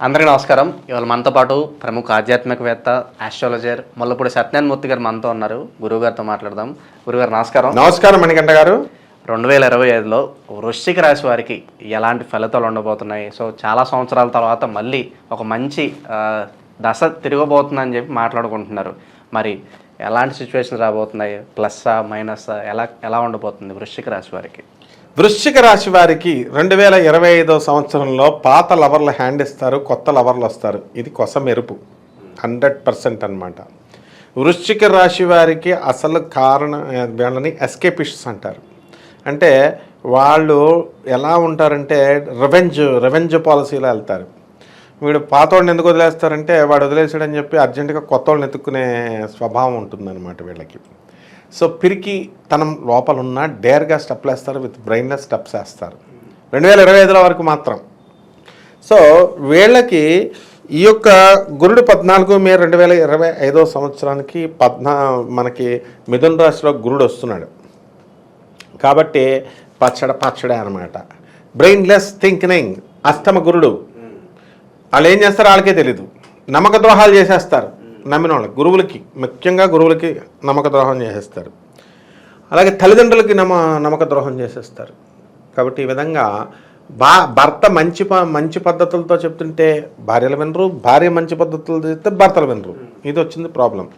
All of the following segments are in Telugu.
అందరికీ నమస్కారం. ఇవాళ మనతో పాటు ప్రముఖ ఆధ్యాత్మికవేత్త ఆస్ట్రాలజర్ ముల్లపూడి సత్యనారాయణమూర్తి గారు మనతో ఉన్నారు. గురువుగారితో మాట్లాడదాం. గురుగారు నమస్కారం. నమస్కారం మణికంఠ గారు. 2025లో వృశ్చిక రాశి వారికి ఎలాంటి ఫలితాలు ఉండబోతున్నాయి? సో చాలా సంవత్సరాల తర్వాత మళ్ళీ ఒక మంచి దశ తిరగబోతుందని చెప్పి మాట్లాడుకుంటున్నారు. మరి ఎలాంటి సిచ్యువేషన్ రాబోతున్నాయి? ప్లస్సా మైనస్సా ఎలా ఉండబోతుంది వృశ్చిక రాశి వారికి? వృశ్చిక రాశి వారికి 2025 సంవత్సరంలో పాత లవర్లు హ్యాండ్ ఇస్తారు, కొత్త లవర్లు వస్తారు. ఇది కొస మెరుపు 100% అన్నమాట. వృశ్చిక రాశి వారికి అసలు కారణం వీళ్ళని ఎస్కేపిస్ట్స్ అంటారు. అంటే వాళ్ళు ఎలా ఉంటారంటే రివెంజ్ పాలసీలో వెళ్తారు. వీడు పాతోడిని ఎందుకు వదిలేస్తారంటే వాడు వదిలేసాడని చెప్పి అర్జెంటుగా కొత్త వాళ్ళని ఎత్తుక్కునే స్వభావం ఉంటుందన్నమాట వీళ్ళకి. సో పిరికి తనం లోపల ఉన్న డేర్గా స్టెప్లు వేస్తారు, విత్ బ్రెయిన్లెస్ స్టెప్స్ వేస్తారు 2025 వరకు మాత్రం. సో వీళ్ళకి ఈ యొక్క గురుడు 14 మే 2025 సంవత్సరానికి మనకి మిథున రాశిలో గురుడు వస్తున్నాడు కాబట్టి పచ్చడే అనమాట. బ్రెయిన్లెస్ థింకింగ్ అష్టమ గురుడు. వాళ్ళు ఏం చేస్తారో వాళ్ళకే తెలీదు. నమ్మక ద్రోహాలు చేసేస్తారు. నమ్మిన వాళ్ళకి, గురువులకి, ముఖ్యంగా గురువులకి నమ్మక ద్రోహం చేసేస్తారు. అలాగే తల్లిదండ్రులకి నమ్మక ద్రోహం చేసేస్తారు. కాబట్టి ఈ విధంగా భర్త మంచి పద్ధతులతో చెప్తుంటే భార్యలు వినరు, భార్య మంచి పద్ధతులతో చెప్తే భర్తలు వినరు. ఇది వచ్చింది ప్రాబ్లం.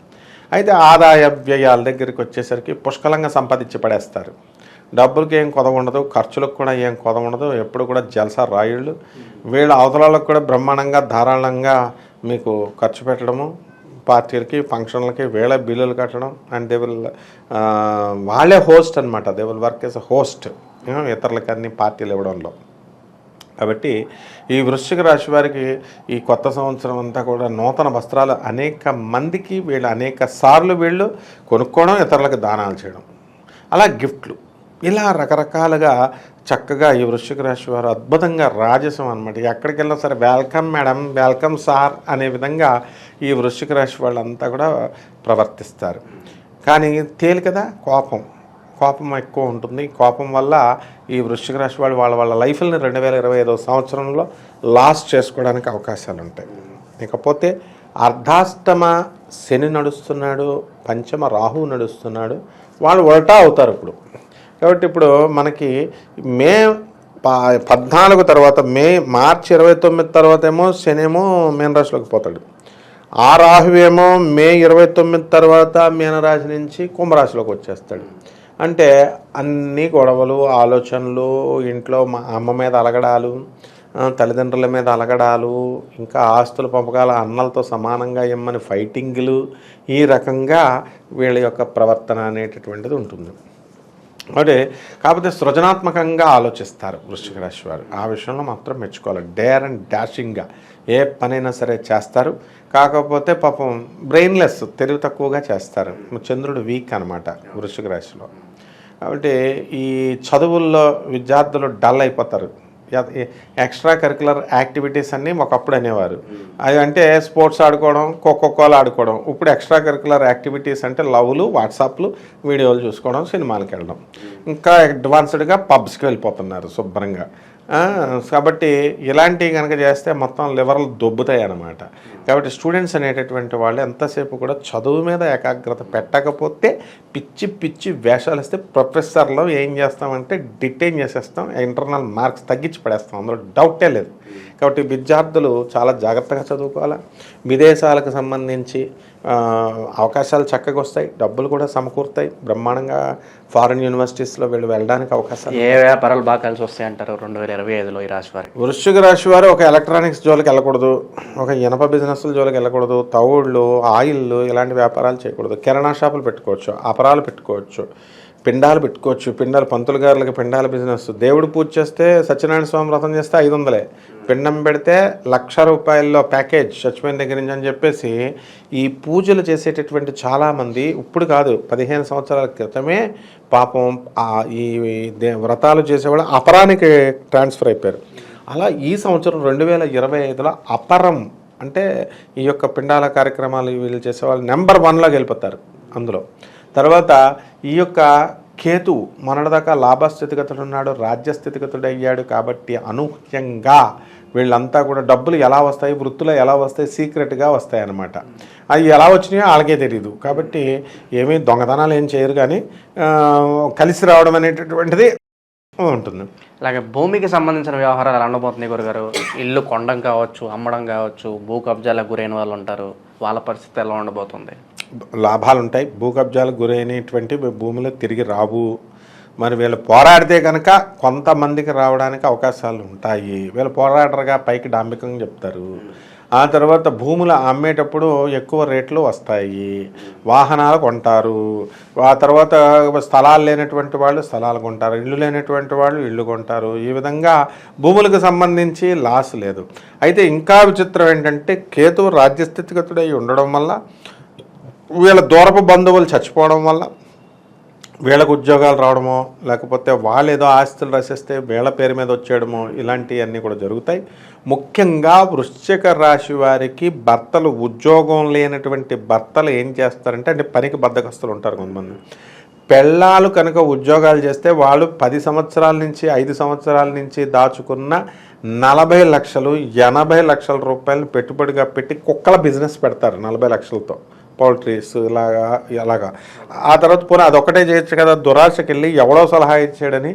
అయితే ఆదాయ వ్యయాల దగ్గరికి వచ్చేసరికి పుష్కలంగా సంపాదించి పడేస్తారు. డబ్బులకి ఏం కొదవ ఉండదు, ఖర్చులకు కూడా ఏం కొదవ ఉండదు. ఎప్పుడు కూడా జల్సా రాయుళ్ళు. వీళ్ళ అవతలాలకు కూడా బ్రహ్మాండంగా ధారాళంగా మీకు ఖర్చు పెట్టడము, పార్టీలకి ఫంక్షన్లకి వేళ బిల్లులు కట్టడం. అండ్ దే విల్ వాళ్ళే హోస్ట్ అనమాట. They will work yes a host ఇతరులకి అన్ని పార్టీలు ఇవ్వడంలో. కాబట్టి ఈ వృశ్చిక రాశి వారికి ఈ కొత్త సంవత్సరం అంతా కూడా నూతన వస్త్రాలు అనేక మందికి అనేక సార్లు వీళ్ళు కొనుక్కోవడం, ఇతరులకు దానాలు చేయడం, అలా గిఫ్ట్లు, ఇలా రకరకాలుగా చక్కగా ఈ వృశ్చిక రాశి వారు అద్భుతంగా రాజసం అనమాట. ఎక్కడికి వెళ్ళినా సరే వెల్కమ్ మేడం, వెల్కమ్ సార్ అనే విధంగా ఈ వృశ్చిక రాశి వాళ్ళంతా కూడా ప్రవర్తిస్తారు. కానీ తేలికదా కోపం ఎక్కువ ఉంటుంది. కోపం వల్ల ఈ వృశ్చిక రాశి వాళ్ళు వాళ్ళ లైఫ్ని 2025 సంవత్సరంలో లాస్ చేసుకోవడానికి అవకాశాలు ఉంటాయి. ఇకపోతే అర్ధాష్టమ శని నడుస్తున్నాడు, పంచమ రాహు నడుస్తున్నాడు. వాళ్ళు ఉల్టా అవుతారు ఇప్పుడు. కాబట్టి ఇప్పుడు మనకి మే 14 తర్వాత మార్చి 29 తర్వాత ఏమో శని ఏమో మీనరాశిలోకి పోతాడు. ఆ రాహు ఏమో మే 29 తర్వాత మీనరాశి నుంచి కుంభరాశిలోకి వచ్చేస్తాడు. అంటే అన్ని గొడవలు, ఆలోచనలు, ఇంట్లో అమ్మ మీద అలగడాలు, తల్లిదండ్రుల మీద అలగడాలు, ఇంకా ఆస్తుల పంపకాల అన్నలతో సమానంగా ఇమ్మని ఫైటింగ్లు, ఈ రకంగా వీళ్ళ యొక్క ప్రవర్తన అనేటటువంటిది ఉంటుంది. అంటే కాకపోతే సృజనాత్మకంగా ఆలోచిస్తారు వృశ్చిక రాశి వారు. ఆ విషయంలో మాత్రం మెచ్చుకోవాలి. డేర్ అండ్ డాషింగ్గా ఏ పనైనా సరే చేస్తారు. కాకపోతే పాపం బ్రెయిన్లెస్, తెలివి తక్కువగా చేస్తారు. చంద్రుడు వీక్ అనమాట వృశ్చిక రాశిలో. కాబట్టి ఈ చదువుల్లో విద్యార్థులు డల్ అయిపోతారు. ఎక్స్ట్రా కరికులర్ యాక్టివిటీస్ అన్నీ ఒకప్పుడు అనేవారు. అవి అంటే స్పోర్ట్స్ ఆడుకోవడం, ఖోఖోలు ఆడుకోవడం. ఇప్పుడు ఎక్స్ట్రా కరికులర్ యాక్టివిటీస్ అంటే లవ్లు, వాట్సాప్లు, వీడియోలు చూసుకోవడం, సినిమాలకు వెళ్ళడం, ఇంకా అడ్వాన్స్డ్గా పబ్స్కి వెళ్ళిపోతున్నారు శుభ్రంగా. కాబట్టి ఇలాంటివి కనుక చేస్తే మొత్తం లివర్లు దొబ్బుతాయి అన్నమాట. కాబట్టి స్టూడెంట్స్ అనేటటువంటి వాళ్ళు ఎంతసేపు కూడా చదువు మీద ఏకాగ్రత పెట్టకపోతే పిచ్చి వేషాలు ఇస్తే ప్రొఫెసర్లో ఏం చేస్తామంటే డిటైన్ చేసేస్తాం, ఇంటర్నల్ మార్క్స్ తగ్గించి పడేస్తాం, అందులో డౌటే లేదు. కాబట్టి విద్యార్థులు చాలా జాగ్రత్తగా చదువుకోవాలి. విదేశాలకు సంబంధించి అవకాశాలు చక్కగా వస్తాయి, డబ్బులు కూడా సమకూరుతాయి బ్రహ్మాండంగా. ఫారిన్ యూనివర్సిటీస్లో వీళ్ళు వెళ్ళడానికి అవకాశాలు. ఏ వ్యాపారాలు బాగా కలిసి వస్తాయి అంటారు 2025లో ఈ రాశి వారు? వృశ్చిక రాశి వారు ఒక ఎలక్ట్రానిక్స్ జోలికి వెళ్ళకూడదు, ఒక ఇనప బిజినెస్ల జోలికి వెళ్ళకూడదు, తవుళ్ళు, ఆయిల్లు ఇలాంటి వ్యాపారాలు చేయకూడదు. కిరాణా షాపులు పెట్టుకోవచ్చు, అపరాలు పెట్టుకోవచ్చు, పిండాలు పెట్టుకోవచ్చు. పంతులు గారులకి పిండాల బిజినెస్. దేవుడు పూజ చేస్తే, సత్యనారాయణ స్వామి వ్రతం చేస్తే 500, పిండం పెడితే ₹1,00,000 ప్యాకేజ్ చచ్చిపోయిన దగ్గర నుంచి అని చెప్పేసి ఈ పూజలు చేసేటటువంటి చాలామంది ఇప్పుడు కాదు 15 సంవత్సరాల క్రితమే పాపం ఈ వ్రతాలు చేసేవాళ్ళు అపరానికి ట్రాన్స్ఫర్ అయిపోయారు. అలా ఈ సంవత్సరం 2025లో అపరం అంటే ఈ యొక్క పిండాల కార్యక్రమాలు వీళ్ళు చేసేవాళ్ళు నెంబర్ 1లోకి వెళ్ళిపోతారు అందులో. తర్వాత ఈ యొక్క కేతు మొన్నటిదాకా లాభస్థితిగతుడు ఉన్నాడు, రాజ్యస్థితిగతుడు అయ్యాడు. కాబట్టి అనూహ్యంగా వీళ్ళంతా కూడా డబ్బులు ఎలా వస్తాయి, వృత్తులు ఎలా వస్తాయి, సీక్రెట్గా వస్తాయి అన్నమాట. అవి ఎలా వచ్చినాయో వాళ్ళకే తెలియదు. కాబట్టి ఏమీ దొంగతనాలు ఏం చేయరు, కానీ కలిసి రావడం అనేటటువంటిది ఉంటుంది. అలాగే భూమికి సంబంధించిన వ్యవహారాలు ఎలా ఉండబోతున్నాయి గురుగారు? ఇల్లు కొనడం కావచ్చు, అమ్మడం కావచ్చు, భూ కబ్జాలకు గురైన వాళ్ళు ఉంటారు, వాళ్ళ పరిస్థితి ఎలా ఉండబోతుంది? లాభాలు ఉంటాయి. భూ కబ్జాలకు గురైనటువంటి భూములు తిరిగి రావు. మరి వీళ్ళు పోరాడితే కనుక కొంతమందికి రావడానికి అవకాశాలు ఉంటాయి. వీళ్ళు పోరాడరుగా పైకి డాంబికంగా చెప్తారు. ఆ తర్వాత భూములు అమ్మేటప్పుడు ఎక్కువ రేట్లు వస్తాయి, వాహనాలు కొంటారు. ఆ తర్వాత స్థలాలు లేనటువంటి వాళ్ళు స్థలాలు కొంటారు, ఇల్లు లేనటువంటి వాళ్ళు ఇల్లు కొంటారు. ఈ విధంగా భూములకు సంబంధించి లాస్ లేదు. అయితే ఇంకా విచిత్రం ఏంటంటే కేతువు రాజ్యస్థితిగతుడై ఉండడం వల్ల, వీళ్ళ దూరపు బంధువులు చచ్చిపోవడం వల్ల వీళ్ళకు ఉద్యోగాలు రావడమో, లేకపోతే వాళ్ళు ఏదో ఆస్తులు రసిస్తే వీళ్ళ పేరు మీద వచ్చేయడమో, ఇలాంటివన్నీ కూడా జరుగుతాయి. ముఖ్యంగా వృశ్చిక రాశి వారికి భర్తలు, ఉద్యోగం లేనటువంటి భర్తలు ఏం చేస్తారంటే, అంటే పనికి బద్ధకస్తులు ఉంటారు కొంతమంది. పెళ్ళాలు కనుక ఉద్యోగాలు చేస్తే వాళ్ళు 10 సంవత్సరాల నుంచి 5 సంవత్సరాల నుంచి దాచుకున్న 40 లక్షలు 80 లక్షల రూపాయలు పెట్టుబడిగా పెట్టి కుక్కల బిజినెస్ పెడతారు 40 లక్షలతో. పౌల్ట్రీస్ అలాగా. ఆ తర్వాత పోనీ అదొక్కటే చేయొచ్చు కదా, దురాశకి వెళ్ళి ఎవడో సలహా ఇచ్చాడని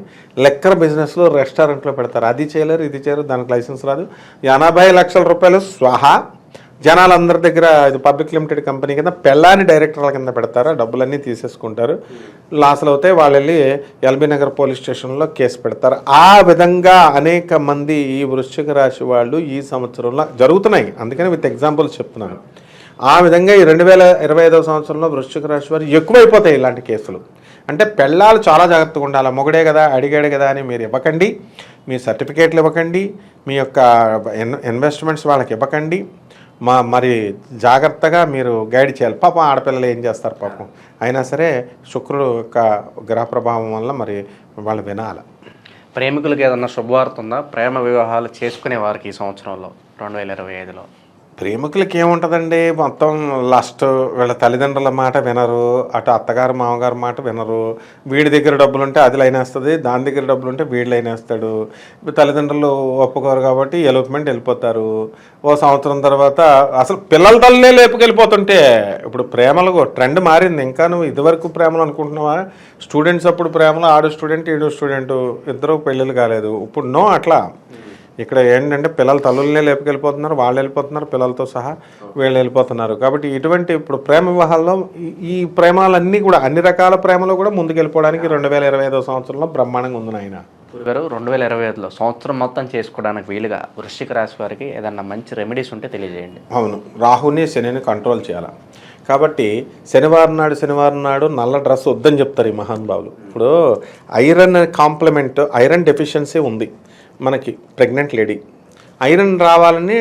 లెక్కర్ బిజినెస్లో రెస్టారెంట్లో పెడతారు. అది చేయలేరు, ఇది చేయలేరు, దానికి లైసెన్స్ రాదు. 80 లక్షల రూపాయలు స్వహా జనాలందరి దగ్గర. ఇది పబ్లిక్ లిమిటెడ్ కంపెనీ కింద పెళ్ళాన్ని డైరెక్టర్ల కింద పెడతారు, డబ్బులన్నీ తీసేసుకుంటారు. లాస్లు అవుతాయి, వాళ్ళు వెళ్ళి ఎల్బీ నగర్ పోలీస్ స్టేషన్లో కేసు పెడతారు. ఆ విధంగా అనేక మంది ఈ వృశ్చిక రాశి వాళ్ళు ఈ సంవత్సరంలో జరుగుతున్నాయి. అందుకని విత్ ఎగ్జాంపుల్స్ చెప్తున్నాను. ఆ విధంగా ఈ 2025వ సంవత్సరంలో వృశ్చిక రాశి వారు ఎక్కువైపోతాయి ఇలాంటి కేసులు. అంటే పెళ్ళాలు చాలా జాగ్రత్తగా ఉండాలి. మొగుడే కదా, అడిగాడు కదా అని మీరు ఇవ్వకండి, మీ సర్టిఫికేట్లు ఇవ్వకండి, మీ యొక్క ఇన్వెస్ట్మెంట్స్ వాళ్ళకి ఇవ్వకండి. మరి జాగ్రత్తగా మీరు గైడ్ చేయాలి. పాపం ఆడపిల్లలు ఏం చేస్తారు పాపం, అయినా సరే శుక్రుడు యొక్క గ్రహ ప్రభావం వల్ల మరి వాళ్ళు వినాలి. ప్రేమికులకి ఏదన్నా శుభవార్త ఉందా? ప్రేమ వివాహాలు చేసుకునే వారికి ఈ సంవత్సరంలో 2025లో ప్రేమికులకి ఏముంటుందండి, మొత్తం లస్ట్. వీళ్ళ తల్లిదండ్రుల మాట వినరు, అటు అత్తగారు మామగారు మాట వినరు. వీడి దగ్గర డబ్బులు ఉంటే అది లైనేస్తుంది, దాని దగ్గర డబ్బులు ఉంటే వీడు లైనేస్తాడు. తల్లిదండ్రులు ఒప్పుకోరు కాబట్టి ఎలోప్మెంట్ వెళ్ళిపోతారు. ఓ సంవత్సరం తర్వాత అసలు పిల్లల తల్లే లేపుకెళ్ళిపోతుంటే, ఇప్పుడు ప్రేమలు ట్రెండ్ మారింది. ఇంకా నువ్వు ఇదివరకు ప్రేమలు అనుకుంటున్నావా? స్టూడెంట్స్ అప్పుడు ప్రేమలు, ఆడు స్టూడెంట్ ఈడు స్టూడెంట్, ఇద్దరు పెళ్ళిళ్ళు కాలేదు. ఇప్పుడు నో అట్లా. ఇక్కడ ఏంటంటే పిల్లల తల్లులనే లేపుకెళ్ళిపోతున్నారు, వాళ్ళు వెళ్ళిపోతున్నారు, పిల్లలతో సహా వీళ్ళు వెళ్ళిపోతున్నారు. కాబట్టి ఇటువంటి ఇప్పుడు ప్రేమ వివాహాల్లో ఈ ప్రేమాలన్నీ కూడా, అన్ని రకాల ప్రేమలు కూడా ముందుకెళ్ళిపోవడానికి 2025వ సంవత్సరంలో బ్రహ్మాండంగా ఉంది నాయన. గురుగారు 2025లో సంవత్సరం మొత్తం చేసుకోవడానికి వీలుగా వృశ్చిక రాశి వారికి ఏదన్నా మంచి రెమెడీస్ ఉంటే తెలియజేయండి. అవును, రాహుని శనిని కంట్రోల్ చేయాలి. కాబట్టి శనివారం నాడు నల్ల డ్రెస్ వద్దని చెప్తారు ఈ మహానుభావులు. ఇప్పుడు ఐరన్ కాంప్లిమెంట్, ఐరన్ డెఫిషియన్సీ ఉంది మనకి, ప్రెగ్నెంట్ లేడీ. ఐరన్ రావాలని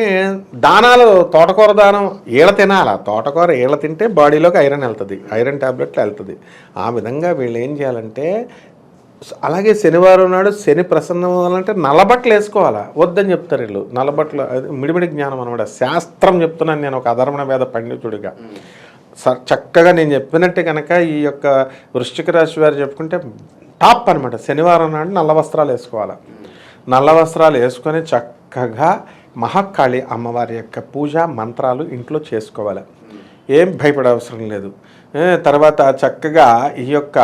దానాలు, తోటకూర దానం ఈళ్ళ తినాల. తోటకూర ఈళ్ళ తింటే బాడీలోకి ఐరన్ వెళ్తుంది, ఐరన్ ట్యాబ్లెట్లు వెళ్తుంది. ఆ విధంగా వీళ్ళు ఏం చేయాలంటే, అలాగే శనివారం నాడు శని ప్రసన్నం అవ్వాలంటే నల్లబట్టలు వేసుకోవాలా, వద్దని చెప్తారు వీళ్ళు. నల్లబట్టలు మిడిమిడి జ్ఞానం అనమాట, శాస్త్రం చెప్తున్నాను నేను ఒక అధర్మణ వేద పండితుడిగా. చక్కగా నేను చెప్పినట్టే కనుక ఈ యొక్క వృశ్చిక రాశి వారు చెప్పుకుంటే టాప్ అనమాట. శనివారం నాడు నల్ల వస్త్రాలు వేసుకోవాలి. నల్ల వస్త్రాలు వేసుకొని చక్కగా మహాకాళి అమ్మవారి యొక్క పూజ మంత్రాలు ఇంట్లో చేసుకోవాలి. ఏం భయపడే అవసరం లేదు. తర్వాత చక్కగా ఈ యొక్క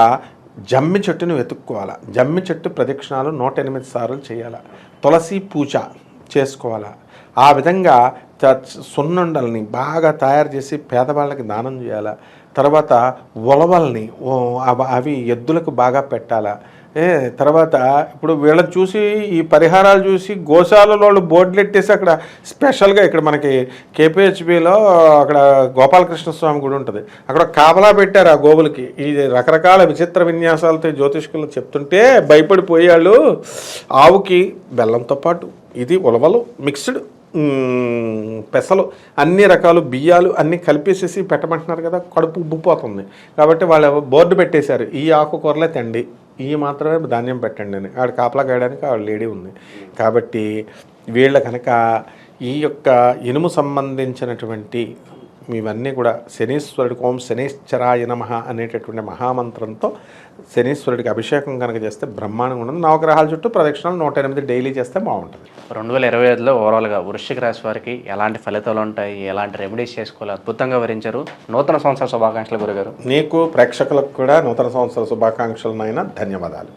జమ్మి చెట్టును వెతుక్కోవాలి. జమ్మి చెట్టు ప్రదక్షిణాలు 108 సార్లు చేయాలి. తులసి పూజ చేసుకోవాలి. ఆ విధంగా సున్నుండల్ని బాగా తయారు చేసి పేదవాళ్ళకి దానం చేయాలి. తర్వాత ఉలవల్ని అవి ఎద్దులకు బాగా పెట్టాలా. తర్వాత ఇప్పుడు వీళ్ళని చూసి, ఈ పరిహారాలు చూసి గోశాలలో వాళ్ళు బోర్డులు ఎట్టేసి అక్కడ స్పెషల్గా, ఇక్కడ మనకి కేపీహెచ్బిలో అక్కడ గోపాలకృష్ణ స్వామి గుడి ఉంటుంది, అక్కడ కాపలా పెట్టారు ఆ గోవులకి. ఈ రకరకాల విచిత్ర విన్యాసాలతో జ్యోతిష్కులు చెప్తుంటే భయపడిపోయాళ్ళు. ఆవుకి బెల్లంతో పాటు ఇది ఉలవలు మిక్స్డ్, పెసలు, అన్ని రకాలు బియ్యాలు అన్నీ కలిపేసేసి పెట్టమంటున్నారు కదా, కడుపు ఉబ్బిపోతుంది. కాబట్టి వాళ్ళు బోర్డు పెట్టేశారు, ఈ ఆకుకూరలే తండి, ఈ మాత్రమే ధాన్యం పెట్టండి అని. ఆడ కాపలా కాయడానికి ఆవిడ లేడీ ఉంది. కాబట్టి వీళ్ళ కనుక ఈ యొక్క ఇనుము సంబంధించినటువంటి ఇవన్నీ కూడా శనీశ్వరుడికి ఓం శనీశ్చరాయ నమః అనేటటువంటి మహామంత్రంతో శనీశ్వరుడికి అభిషేకం కనుక చేస్తే బ్రహ్మాండంగా ఉంటుంది. నవగ్రహాల చుట్టూ ప్రదక్షిణలు 108 డైలీ చేస్తే బాగుంటుంది. 2025లో ఓవరాల్గా వృశ్చిక రాశి వారికి ఎలాంటి ఫలితాలు ఉంటాయి, ఎలాంటి రెమెడీస్ చేసుకోవాలి, అద్భుతంగా వివరించారు. నూతన సంవత్సర శుభాకాంక్షలు గురుగారు. నీకు ప్రేక్షకులకు కూడా నూతన సంవత్సర శుభాకాంక్షలనైనా ధన్యవాదాలు.